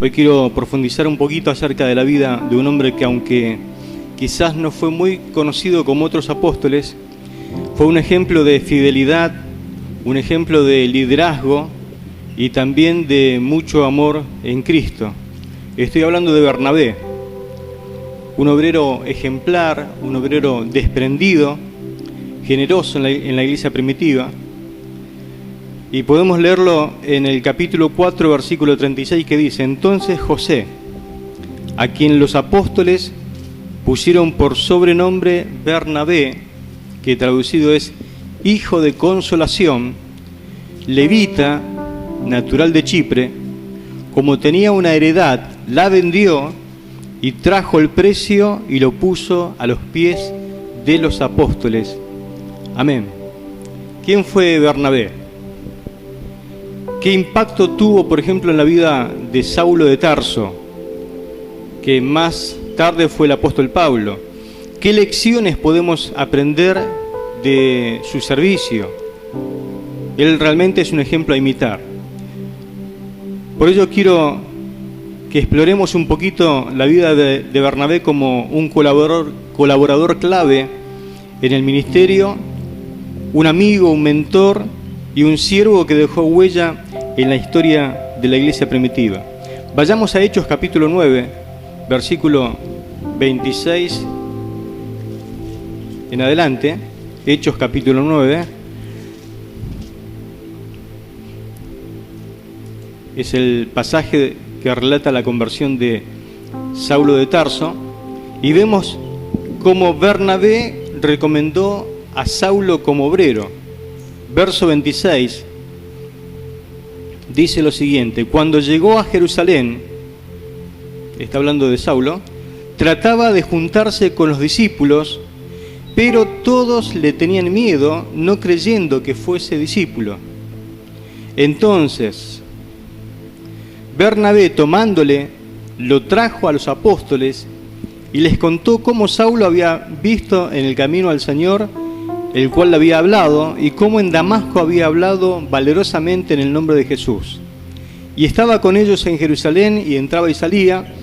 Hoy quiero profundizar un poquito acerca de la vida de un hombre que, aunque quizás no fue muy conocido como otros apóstoles, fue un ejemplo de fidelidad, un ejemplo de liderazgo y también de mucho amor en Cristo. Estoy hablando de Bernabé, un obrero ejemplar, un obrero desprendido, generoso en la iglesia primitiva. Y podemos leerlo en el capítulo 4, versículo 36, que dice: entonces José, a quien los apóstoles pusieron por sobrenombre Bernabé, que traducido es hijo de consolación, levita, natural de Chipre, como tenía una heredad, la vendió y trajo el precio y lo puso a los pies de los apóstoles. Amén. ¿Quién fue Bernabé? ¿Qué impacto tuvo, por ejemplo, en la vida de Saulo de Tarso, que más tarde fue el apóstol Pablo? ¿Qué lecciones podemos aprender de su servicio? Él realmente es un ejemplo a imitar. Por ello quiero que exploremos un poquito la vida de Bernabé como un colaborador clave en el ministerio, un amigo, un mentor y un siervo que dejó huella en la historia de la iglesia primitiva. Vayamos a Hechos capítulo 9, versículo 26 en adelante. Hechos capítulo 9 es el pasaje que relata la conversión de Saulo de Tarso, y vemos cómo Bernabé recomendó a Saulo como obrero. Verso 26 dice lo siguiente: cuando llegó a Jerusalén, está hablando de Saulo, trataba de juntarse con los discípulos, pero todos le tenían miedo, no creyendo que fuese discípulo. Entonces Bernabé, tomándole, lo trajo a los apóstoles y les contó cómo Saulo había visto en el camino al Señor, el cual le había hablado, y cómo en Damasco había hablado valerosamente en el nombre de Jesús. Y estaba con ellos en Jerusalén, y entraba y salía,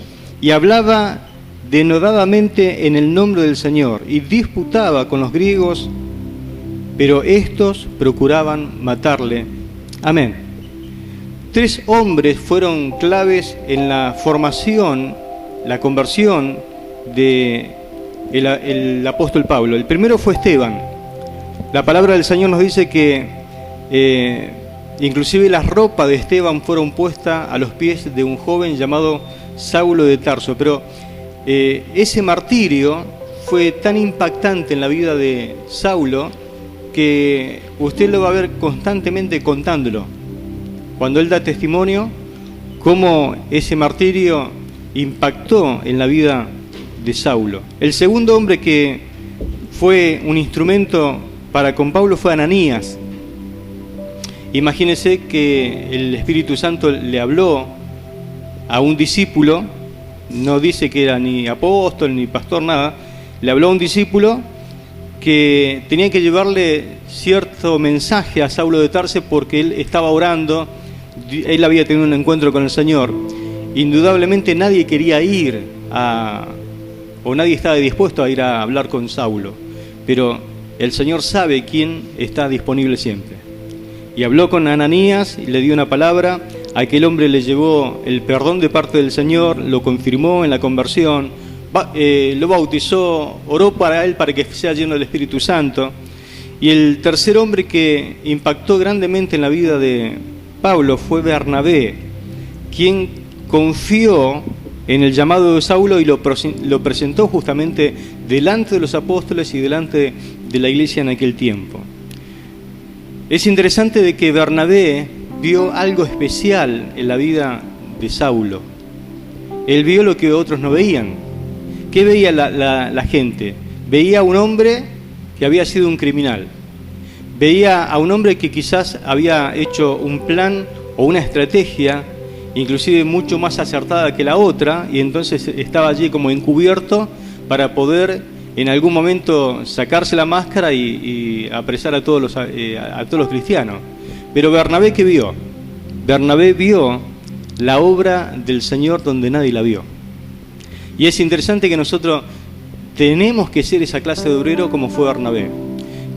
y hablaba denodadamente en el nombre del Señor, y disputaba con los griegos, pero estos procuraban matarle. Amén. 3 hombres fueron claves en la formación, la conversión del apóstol Pablo. El primero fue Esteban. La palabra del Señor nos dice que inclusive las ropas de Esteban fueron puestas a los pies de un joven llamado Saulo de Tarso. Pero ese martirio fue tan impactante en la vida de Saulo que usted lo va a ver constantemente contándolo. Cuando él da testimonio, cómo ese martirio impactó en la vida de Saulo. El segundo hombre que fue un instrumento para con Pablo fue Ananías. Imagínense que el Espíritu Santo le habló a un discípulo, no dice que era ni apóstol ni pastor, nada, le habló a un discípulo que tenía que llevarle cierto mensaje a Saulo de Tarso porque él estaba orando, él había tenido un encuentro con el Señor. Indudablemente nadie quería ir o nadie estaba dispuesto a ir a hablar con Saulo, pero el Señor sabe quién está disponible siempre. Y habló con Ananías y le dio una palabra. Aquel hombre le llevó el perdón de parte del Señor, lo confirmó en la conversión, lo bautizó, oró para él para que sea lleno del Espíritu Santo. Y el tercer hombre que impactó grandemente en la vida de Pablo fue Bernabé, quien confió en el llamado de Saulo y lo presentó justamente delante de los apóstoles y delante de la iglesia en aquel tiempo. Es interesante de que Bernabé vio algo especial en la vida de Saulo. Él vio lo que otros no veían. ¿Qué veía la gente? Veía a un hombre que había sido un criminal. Veía a un hombre que quizás había hecho un plan o una estrategia, inclusive mucho más acertada que la otra, y entonces estaba allí como encubierto para poder en algún momento sacarse la máscara y apresar a todos los cristianos. Pero Bernabé, ¿qué vio? Bernabé vio la obra del Señor donde nadie la vio. Y es interesante que nosotros tenemos que ser esa clase de obrero como fue Bernabé.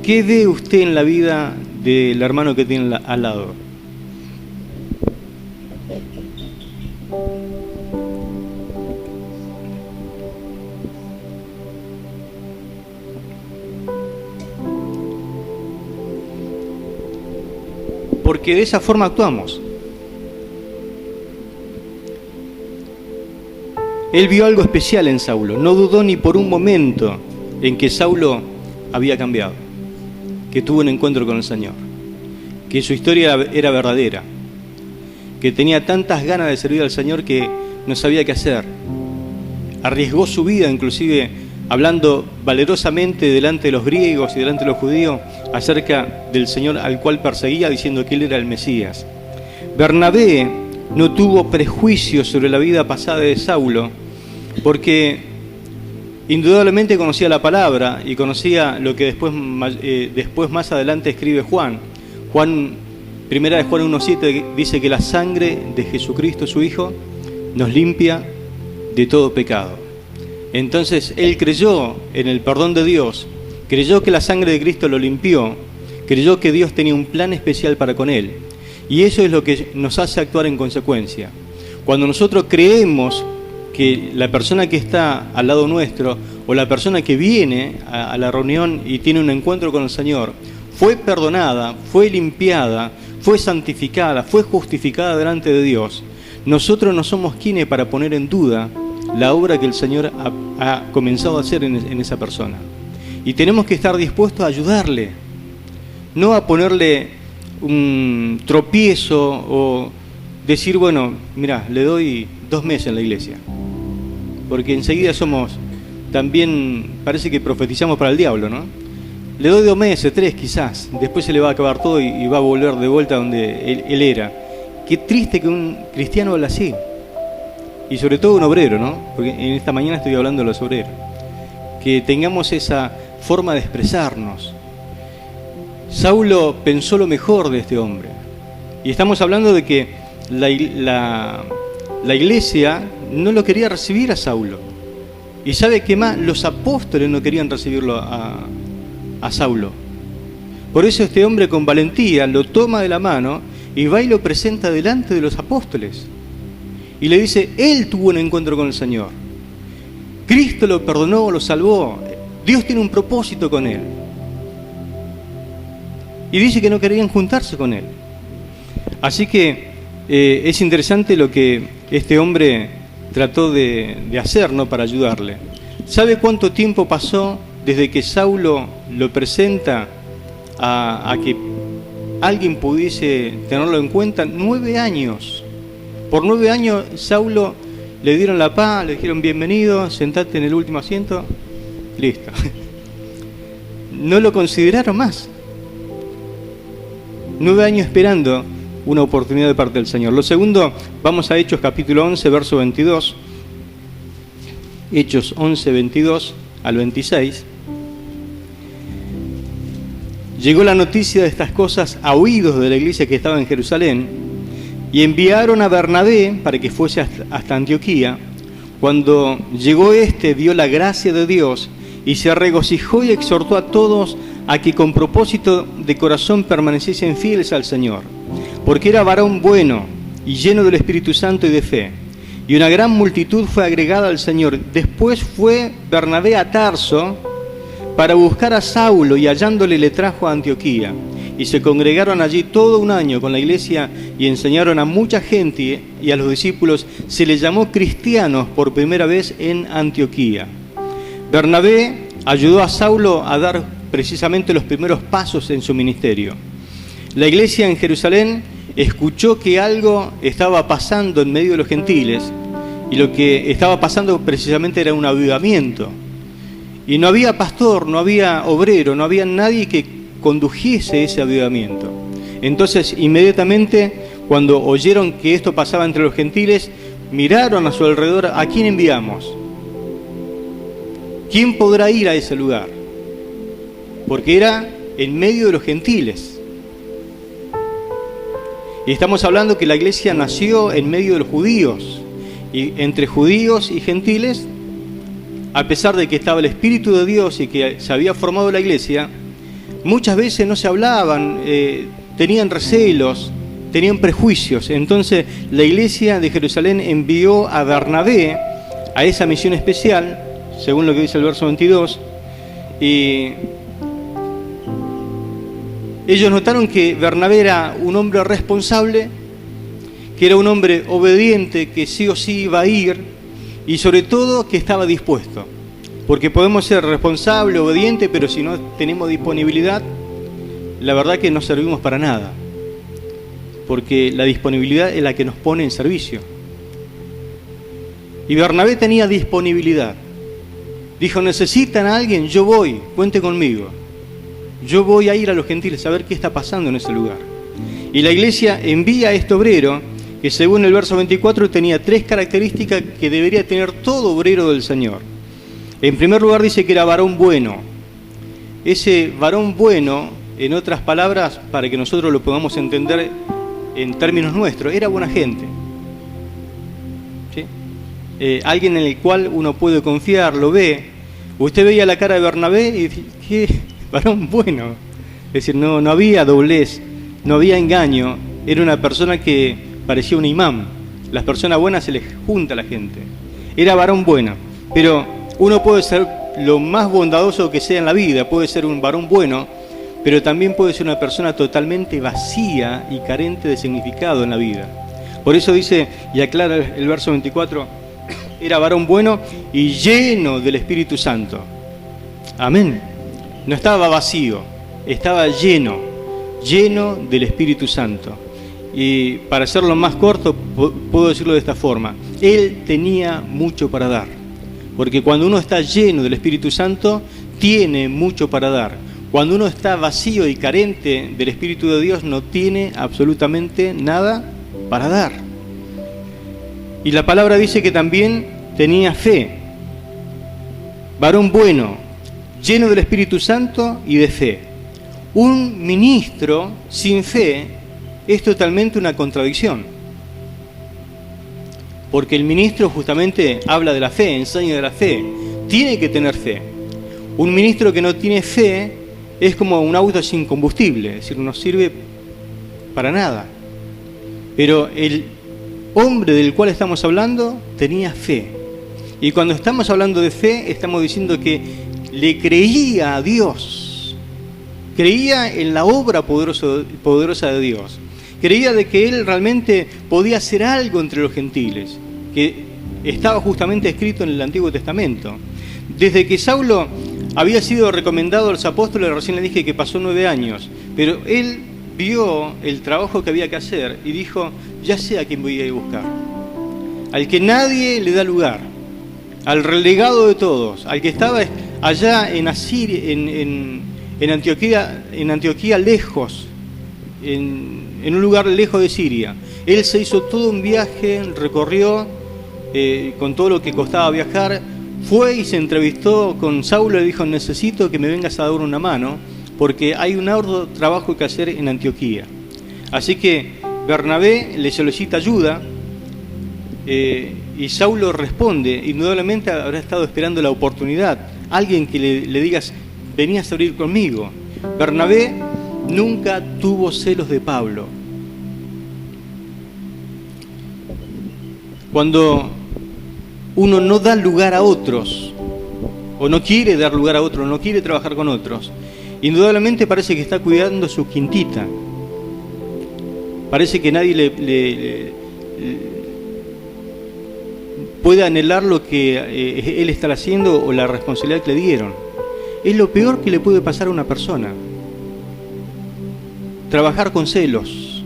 ¿Qué ve usted en la vida del hermano que tiene al lado? Porque de esa forma actuamos. Él vio algo especial en Saulo. No dudó ni por un momento en que Saulo había cambiado, que tuvo un encuentro con el Señor, que su historia era verdadera, que tenía tantas ganas de servir al Señor que no sabía qué hacer. Arriesgó su vida, inclusive hablando valerosamente delante de los griegos y delante de los judíos acerca del Señor al cual perseguía, diciendo que Él era el Mesías. Bernabé no tuvo prejuicios sobre la vida pasada de Saulo, porque indudablemente conocía la palabra y conocía lo que después más adelante escribe Juan. Primera de Juan 1:7 dice que la sangre de Jesucristo, su Hijo, nos limpia de todo pecado. Entonces él creyó en el perdón de Dios, creyó que la sangre de Cristo lo limpió, creyó que Dios tenía un plan especial para con él. Y eso es lo que nos hace actuar en consecuencia. Cuando nosotros creemos que la persona que está al lado nuestro o la persona que viene a la reunión y tiene un encuentro con el Señor fue perdonada, fue limpiada, fue santificada, fue justificada delante de Dios, nosotros no somos quienes para poner en duda la obra que el Señor ha comenzado a hacer en esa persona. Y tenemos que estar dispuestos a ayudarle, no a ponerle un tropiezo o decir, bueno, mira, le doy 2 meses en la iglesia. Porque enseguida también parece que profetizamos para el diablo, ¿no? Le doy 2 meses, 3 quizás, después se le va a acabar todo y va a volver de vuelta donde él era. Qué triste que un cristiano habla así. Y sobre todo un obrero, ¿no? Porque en esta mañana estoy hablando de los obreros. Que tengamos esa forma de expresarnos. Saulo pensó lo mejor de este hombre. Y estamos hablando de que la iglesia no lo quería recibir a Saulo. Y ¿sabe qué más? Los apóstoles no querían recibirlo a Saulo. Por eso este hombre con valentía lo toma de la mano y va y lo presenta delante de los apóstoles. Y le dice, él tuvo un encuentro con el Señor. Cristo lo perdonó, lo salvó. Dios tiene un propósito con él. Y dice que no querían juntarse con él. Así que es interesante lo que este hombre trató de hacer, ¿no?, para ayudarle. ¿Sabe cuánto tiempo pasó desde que Saulo lo presenta a que alguien pudiese tenerlo en cuenta? 9 años. Por 9 años Saulo le dieron la paz, le dijeron bienvenido, sentate en el último asiento, listo. No lo consideraron más. 9 años esperando una oportunidad de parte del Señor. Lo segundo, vamos a Hechos capítulo 11, verso 22. Hechos 11, 22 al 26. Llegó la noticia de estas cosas a oídos de la iglesia que estaba en Jerusalén, y enviaron a Bernabé para que fuese hasta Antioquía. Cuando llegó vio la gracia de Dios y se regocijó y exhortó a todos a que con propósito de corazón permaneciesen fieles al Señor, porque era varón bueno y lleno del Espíritu Santo y de fe. Y una gran multitud fue agregada al Señor. Después fue Bernabé a Tarso para buscar a Saulo, y hallándole le trajo a Antioquía. Y se congregaron allí todo un año con la iglesia y enseñaron a mucha gente, y a los discípulos se les llamó cristianos por primera vez en Antioquía. Bernabé ayudó a Saulo a dar precisamente los primeros pasos en su ministerio. La iglesia en Jerusalén escuchó que algo estaba pasando en medio de los gentiles, y lo que estaba pasando precisamente era un avivamiento. Y no había pastor, no había obrero, no había nadie que condujese ese avivamiento. Entonces, inmediatamente, cuando oyeron que esto pasaba entre los gentiles, miraron a su alrededor, ¿a quién enviamos? ¿Quién podrá ir a ese lugar? Porque era en medio de los gentiles. Y estamos hablando que la iglesia nació en medio de los judíos, y entre judíos y gentiles, a pesar de que estaba el Espíritu de Dios y que se había formado la iglesia, muchas veces no se hablaban, tenían recelos, tenían prejuicios. Entonces la iglesia de Jerusalén envió a Bernabé a esa misión especial, según lo que dice el verso 22, y ellos notaron que Bernabé era un hombre responsable, que era un hombre obediente, que sí o sí iba a ir, y sobre todo que estaba dispuesto. Porque podemos ser responsables, obedientes, pero si no tenemos disponibilidad, la verdad que no servimos para nada. Porque la disponibilidad es la que nos pone en servicio. Y Bernabé tenía disponibilidad. Dijo, necesitan a alguien, yo voy, cuente conmigo. Yo voy a ir a los gentiles a ver qué está pasando en ese lugar. Y la iglesia envía a este obrero, que según el verso 24 tenía 3 características que debería tener todo obrero del Señor. En primer lugar dice que era varón bueno. Ese varón bueno, en otras palabras, para que nosotros lo podamos entender en términos nuestros, era buena gente. ¿Sí? Alguien en el cual uno puede confiar, lo ve. Usted veía la cara de Bernabé y dice, ¿qué varón bueno? Es decir, no había doblez, no había engaño. Era una persona que parecía un imán. Las personas buenas se les junta a la gente. Era varón bueno. Pero uno puede ser lo más bondadoso que sea en la vida, puede ser un varón bueno, pero también puede ser una persona totalmente vacía y carente de significado en la vida. Por eso dice, y aclara el verso 24, era varón bueno y lleno del Espíritu Santo. Amén. No estaba vacío, estaba lleno del Espíritu Santo. Y para hacerlo más corto, puedo decirlo de esta forma. Él tenía mucho para dar. Porque cuando uno está lleno del Espíritu Santo, tiene mucho para dar. Cuando uno está vacío y carente del Espíritu de Dios, no tiene absolutamente nada para dar. Y la palabra dice que también tenía fe. Varón bueno, lleno del Espíritu Santo y de fe. Un ministro sin fe es totalmente una contradicción. Porque el ministro justamente habla de la fe, enseña de la fe. Tiene que tener fe. Un ministro que no tiene fe es como un auto sin combustible, es decir, no sirve para nada. Pero el hombre del cual estamos hablando tenía fe. Y cuando estamos hablando de fe, estamos diciendo que le creía a Dios. Creía en la obra poderosa de Dios. Creía de que él realmente podía hacer algo entre los gentiles, que estaba justamente escrito en el Antiguo Testamento. Desde que Saulo había sido recomendado a los apóstoles, recién le dije que pasó 9 años, pero él vio el trabajo que había que hacer y dijo, ya sé a quién voy a ir a buscar. Al que nadie le da lugar, al relegado de todos, al que estaba allá en Asiria, en Antioquía lejos, en un lugar lejos de Siria. Él se hizo todo un viaje, recorrió con todo lo que costaba viajar, fue y se entrevistó con Saulo y le dijo, necesito que me vengas a dar una mano, porque hay un arduo trabajo que hacer en Antioquía. Así que Bernabé le solicita ayuda y Saulo responde, indudablemente habrá estado esperando la oportunidad, alguien que le digas, vení a servir conmigo. Bernabé nunca tuvo celos de Pablo. Cuando uno no da lugar a otros, o no quiere dar lugar a otros, no quiere trabajar con otros, indudablemente parece que está cuidando su quintita. Parece que nadie le puede anhelar lo que él está haciendo o la responsabilidad que le dieron. Es lo peor que le puede pasar a una persona. Trabajar con celos,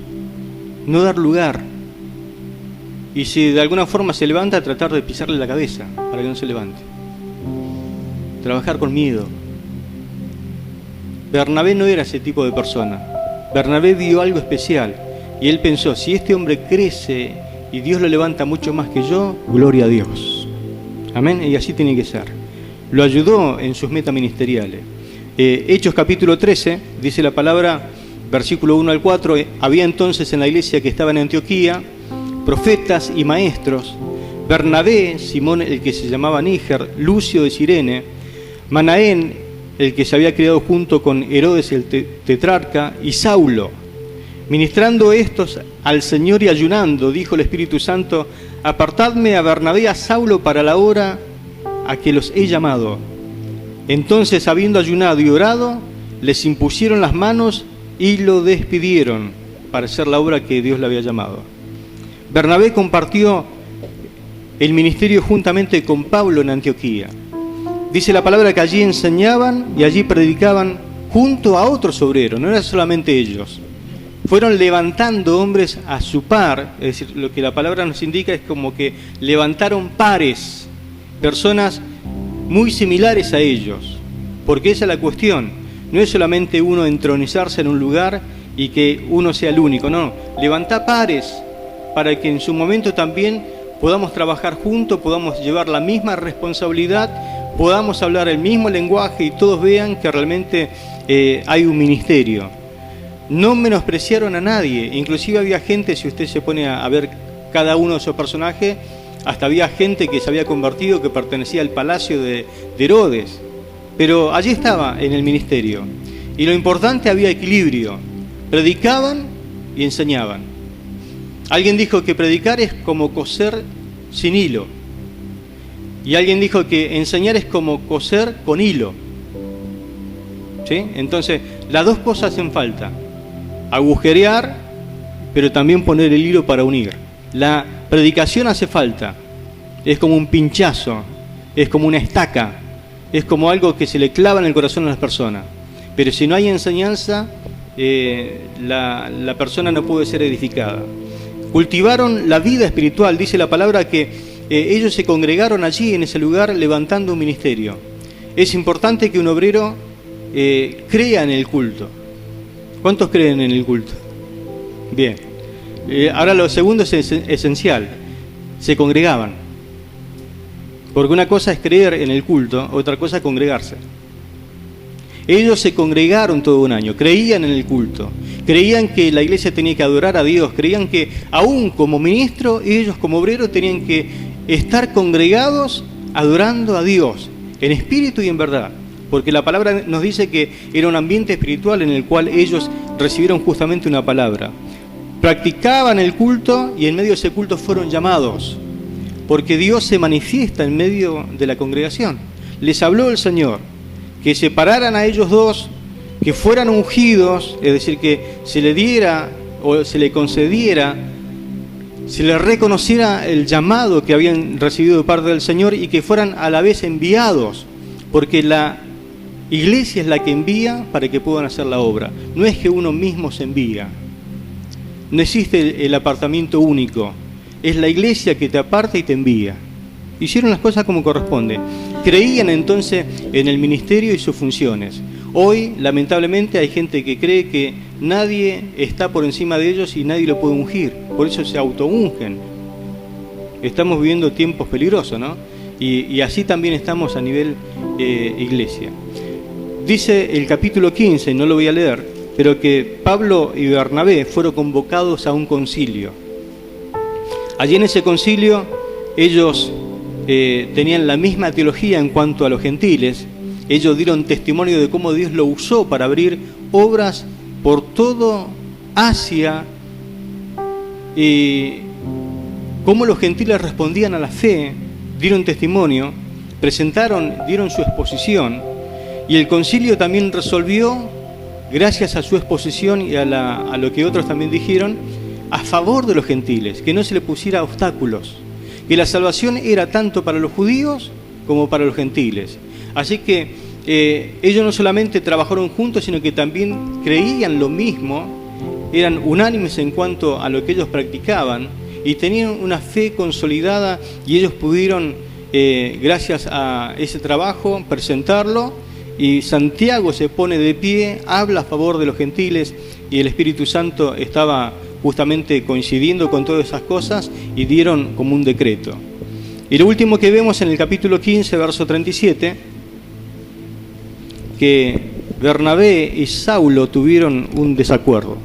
no dar lugar. Y si de alguna forma se levanta, tratar de pisarle la cabeza para que no se levante. Trabajar con miedo. Bernabé no era ese tipo de persona. Bernabé vio algo especial y él pensó, si este hombre crece y Dios lo levanta mucho más que yo, gloria a Dios. Amén, y así tiene que ser. Lo ayudó en sus metas ministeriales. Hechos capítulo 13, dice la palabra versículo 1 al 4, había entonces en la iglesia que estaba en Antioquía profetas y maestros: Bernabé, Simón el que se llamaba Níger, Lucio de Cirene, Manaén, el que se había criado junto con Herodes el tetrarca, y Saulo. Ministrando estos al Señor y ayunando, dijo el Espíritu Santo: apartadme a Bernabé y a Saulo para la hora a que los he llamado. Entonces, habiendo ayunado y orado, les impusieron las manos y lo despidieron para hacer la obra que Dios le había llamado. Bernabé compartió el ministerio juntamente con Pablo en Antioquía. Dice la palabra que allí enseñaban y allí predicaban junto a otros obreros, no eran solamente ellos. Fueron levantando hombres a su par, es decir, lo que la palabra nos indica es como que levantaron pares, personas muy similares a ellos, porque esa es la cuestión. No es solamente uno entronizarse en un lugar y que uno sea el único, no. Levantá pares para que en su momento también podamos trabajar juntos, podamos llevar la misma responsabilidad, podamos hablar el mismo lenguaje y todos vean que realmente hay un ministerio. No menospreciaron a nadie, inclusive había gente, si usted se pone a ver cada uno de esos personajes, hasta había gente que se había convertido, que pertenecía al palacio de Herodes, pero allí estaba en el ministerio. Y lo importante, había equilibrio, predicaban y enseñaban. Alguien dijo que predicar es como coser sin hilo, y alguien dijo que enseñar es como coser con hilo, ¿sí? Entonces, las dos cosas hacen falta: agujerear, pero también poner el hilo para unir. La predicación hace falta, es como un pinchazo, es como una estaca, es como algo que se le clava en el corazón a las personas. Pero si no hay enseñanza, la persona no puede ser edificada. Cultivaron la vida espiritual, dice la palabra que ellos se congregaron allí en ese lugar levantando un ministerio. Es importante que un obrero crea en el culto. ¿Cuántos creen en el culto? Bien. Ahora lo segundo es esencial. Se congregaban. Porque una cosa es creer en el culto, otra cosa es congregarse. Ellos se congregaron todo un año, creían en el culto, creían que la iglesia tenía que adorar a Dios, creían que aún como ministro, ellos como obreros tenían que estar congregados adorando a Dios, en espíritu y en verdad. Porque la palabra nos dice que era un ambiente espiritual en el cual ellos recibieron justamente una palabra. Practicaban el culto y en medio de ese culto fueron llamados, porque Dios se manifiesta en medio de la congregación. Les habló el Señor, que separaran a ellos dos, que fueran ungidos, es decir, que se le diera o se le concediera, se les reconociera el llamado que habían recibido de parte del Señor y que fueran a la vez enviados, porque la iglesia es la que envía para que puedan hacer la obra. No es que uno mismo se envía. No existe el apartamiento único. Es la iglesia que te aparta y te envía. Hicieron las cosas como corresponde. Creían entonces en el ministerio y sus funciones. Hoy, lamentablemente, hay gente que cree que nadie está por encima de ellos y nadie lo puede ungir. Por eso se autoungen. Estamos viviendo tiempos peligrosos, ¿no? Y así también estamos a nivel iglesia. Dice el capítulo 15, no lo voy a leer, pero que Pablo y Bernabé fueron convocados a un concilio. Allí en ese concilio ellos tenían la misma teología en cuanto a los gentiles. Ellos dieron testimonio de cómo Dios lo usó para abrir obras por todo Asia y cómo los gentiles respondían a la fe. Dieron testimonio, dieron su exposición, y el concilio también resolvió, gracias a su exposición y a lo que otros también dijeron, a favor de los gentiles, que no se le pusiera obstáculos, que la salvación era tanto para los judíos como para los gentiles. Así que ellos no solamente trabajaron juntos, sino que también creían lo mismo, eran unánimes en cuanto a lo que ellos practicaban, y tenían una fe consolidada, y ellos pudieron, gracias a ese trabajo, presentarlo, y Santiago se pone de pie, habla a favor de los gentiles, y el Espíritu Santo estaba justamente coincidiendo con todas esas cosas, y dieron como un decreto. Y lo último que vemos en el capítulo 15, verso 37, que Bernabé y Saulo tuvieron un desacuerdo.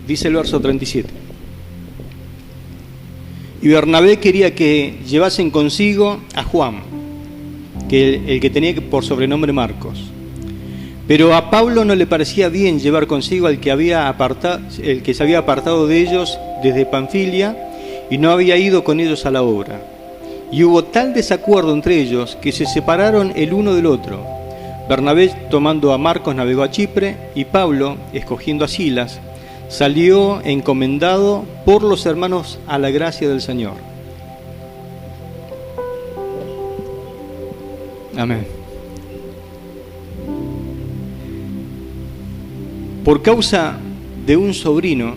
Dice el verso 37. Y Bernabé quería que llevasen consigo a Juan, el que tenía por sobrenombre Marcos. Pero a Pablo no le parecía bien llevar consigo al que el que se había apartado de ellos desde Panfilia y no había ido con ellos a la obra. Y hubo tal desacuerdo entre ellos que se separaron el uno del otro. Bernabé, tomando a Marcos, navegó a Chipre, y Pablo, escogiendo a Silas, salió encomendado por los hermanos a la gracia del Señor. Amén. Por causa de un sobrino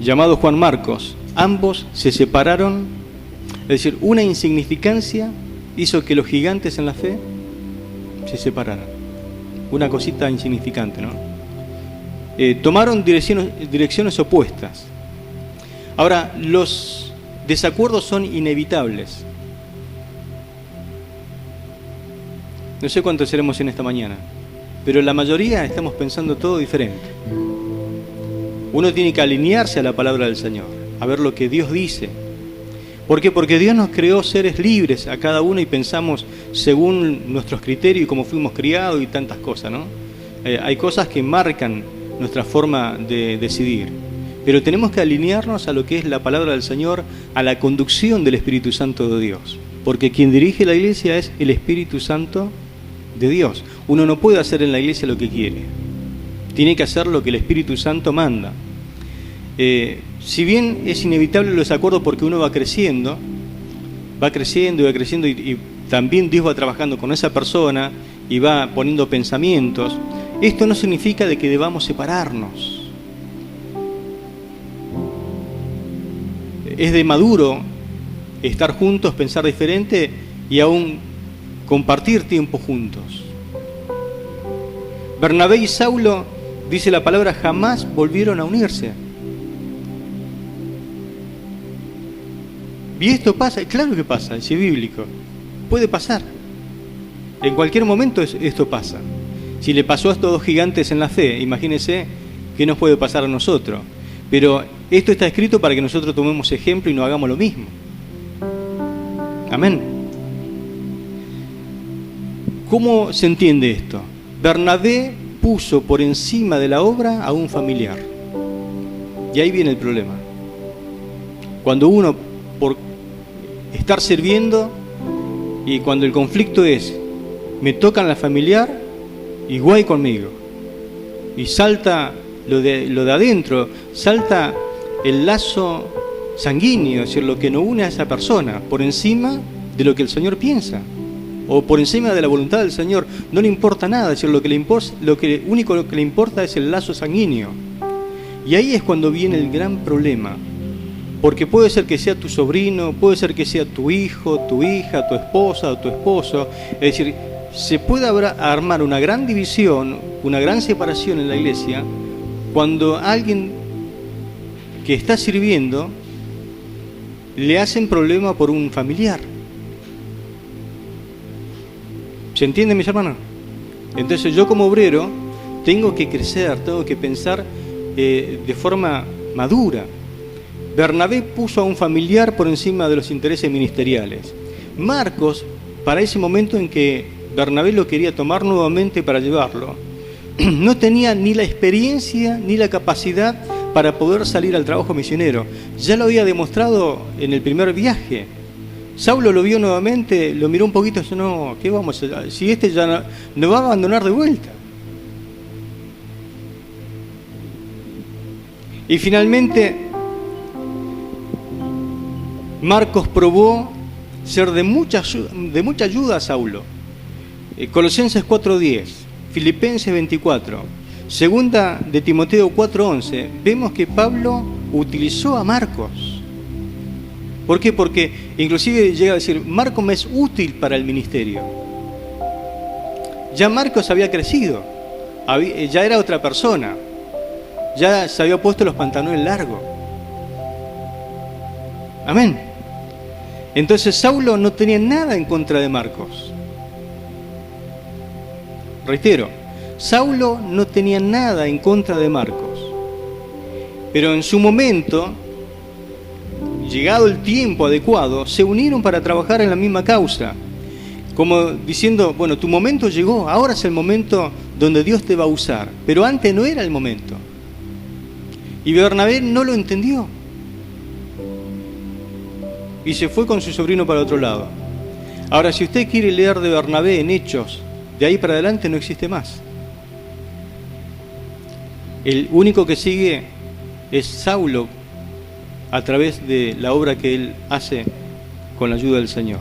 llamado Juan Marcos, ambos se separaron. Es decir, una insignificancia hizo que los gigantes en la fe se separaran. Una cosita insignificante, ¿no? Tomaron direcciones opuestas. Ahora, los desacuerdos son inevitables. No sé cuántos seremos en esta mañana, pero la mayoría estamos pensando todo diferente. Uno tiene que alinearse a la palabra del Señor, a ver lo que Dios dice. ¿Por qué? Porque Dios nos creó seres libres a cada uno y pensamos según nuestros criterios y cómo fuimos criados y tantas cosas, ¿no? Hay cosas que marcan nuestra forma de decidir, pero tenemos que alinearnos a lo que es la palabra del Señor, a la conducción del Espíritu Santo de Dios, porque quien dirige la iglesia es el Espíritu Santo de Dios. Uno no puede hacer en la iglesia lo que quiere, tiene que hacer lo que el Espíritu Santo manda. Si bien es inevitable los desacuerdos porque uno va creciendo y también Dios va trabajando con esa persona y va poniendo pensamientos, esto no significa de que debamos separarnos. Es de maduro estar juntos, pensar diferente y aún compartir tiempo juntos. Bernabé y Saulo, dice la palabra, jamás volvieron a unirse. ¿Y esto pasa? Claro que pasa, es bíblico. Puede pasar. En cualquier momento esto pasa. Si le pasó a estos dos gigantes en la fe, imagínense qué nos puede pasar a nosotros. Pero esto está escrito para que nosotros tomemos ejemplo y no hagamos lo mismo. Amén. ¿Cómo se entiende esto? Bernabé puso por encima de la obra a un familiar. Y ahí viene el problema. Cuando uno, por estar sirviendo, y cuando el conflicto es, me tocan la familiar, igual conmigo. Y salta lo de adentro, salta el lazo sanguíneo, es decir, lo que nos une a esa persona, por encima de lo que el Señor piensa, o por encima de la voluntad del Señor. No le importa nada, es decir, lo único que le importa es el lazo sanguíneo. Y ahí es cuando viene el gran problema, porque puede ser que sea tu sobrino, puede ser que sea tu hijo, tu hija, tu esposa o tu esposo. Es decir, se puede armar una gran división, una gran separación en la iglesia cuando alguien que está sirviendo le hacen problema por un familiar. ¿Se entiende, mis hermanos? Entonces yo como obrero tengo que crecer, tengo que pensar de forma madura. Bernabé puso a un familiar por encima de los intereses ministeriales. Marcos, para ese momento en que Bernabé lo quería tomar nuevamente para llevarlo, no tenía ni la experiencia ni la capacidad para poder salir al trabajo misionero. Ya lo había demostrado en el primer viaje. Saulo lo vio nuevamente, lo miró un poquito y dijo, no, ¿qué vamos a hacer? Si este ya nos va a abandonar de vuelta. Y finalmente, Marcos probó ser de mucha ayuda a Saulo. Colosenses 4:10, Filipenses 24, segunda de Timoteo 4:11, vemos que Pablo utilizó a Marcos. ¿Por qué? Porque inclusive llega a decir, Marcos me es útil para el ministerio. Ya Marcos había crecido, ya era otra persona. Ya se había puesto los pantalones largos. Amén. Entonces Saulo no tenía nada en contra de Marcos. Reitero, Saulo no tenía nada en contra de Marcos. Pero en su momento, llegado el tiempo adecuado, se unieron para trabajar en la misma causa. Como diciendo, bueno, tu momento llegó, ahora es el momento donde Dios te va a usar. Pero antes no era el momento. Y Bernabé no lo entendió. Y se fue con su sobrino para otro lado. Ahora, si usted quiere leer de Bernabé en Hechos, de ahí para adelante no existe más. El único que sigue es Saulo, a través de la obra que él hace con la ayuda del Señor.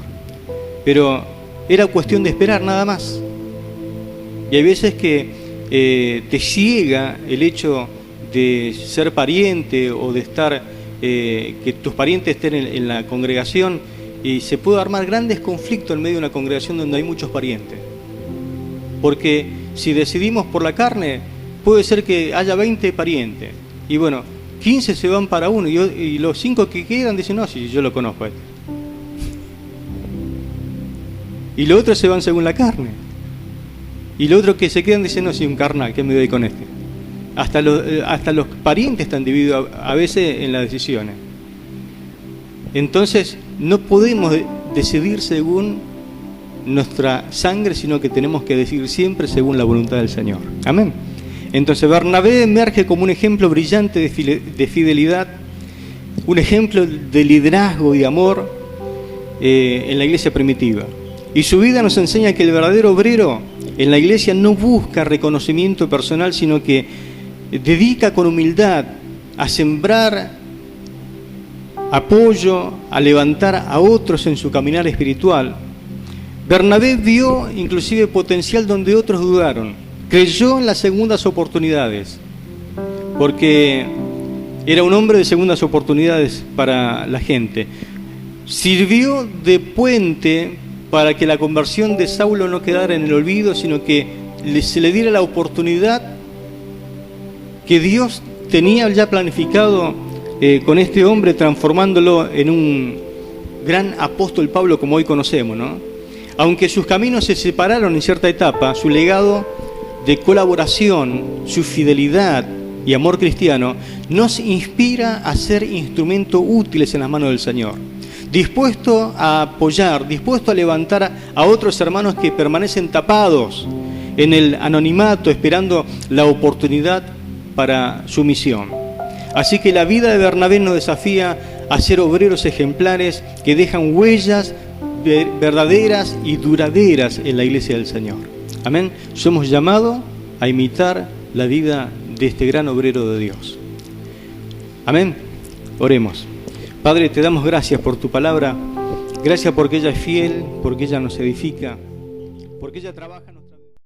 Pero era cuestión de esperar nada más. Y hay veces que te ciega el hecho de ser pariente o de estar, que tus parientes estén en la congregación, y se puede armar grandes conflictos en medio de una congregación donde hay muchos parientes. Porque si decidimos por la carne, puede ser que haya 20 parientes. Y bueno, 15 se van para uno y los 5 que quedan dicen, no, si yo lo conozco a este. Y los otros se van según la carne. Y los otros que se quedan dicen, no, si un carnal, ¿qué me doy con este? Hasta los parientes están divididos a veces en las decisiones. Entonces, no podemos decidir según nuestra sangre, sino que tenemos que decidir siempre según la voluntad del Señor. Amén. Entonces Bernabé emerge como un ejemplo brillante de fidelidad, un ejemplo de liderazgo y amor en la iglesia primitiva. Y su vida nos enseña que el verdadero obrero en la iglesia no busca reconocimiento personal, sino que dedica con humildad a sembrar apoyo, a levantar a otros en su caminar espiritual. Bernabé vio inclusive potencial donde otros dudaron. Creyó en las segundas oportunidades, porque era un hombre de segundas oportunidades para la gente. Sirvió de puente para que la conversión de Saulo no quedara en el olvido, sino que se le diera la oportunidad que Dios tenía ya planificado con este hombre, transformándolo en un gran apóstol Pablo como hoy conocemos, ¿no? Aunque sus caminos se separaron en cierta etapa, su legado de colaboración, su fidelidad y amor cristiano nos inspira a ser instrumentos útiles en las manos del Señor, dispuesto a apoyar, dispuesto a levantar a otros hermanos que permanecen tapados en el anonimato, esperando la oportunidad para su misión. Así que la vida de Bernabé nos desafía a ser obreros ejemplares que dejan huellas verdaderas y duraderas en la iglesia del Señor. Amén. Somos llamados a imitar la vida de este gran obrero de Dios. Amén. Oremos. Padre, te damos gracias por tu palabra. Gracias porque ella es fiel, porque ella nos edifica, porque ella trabaja.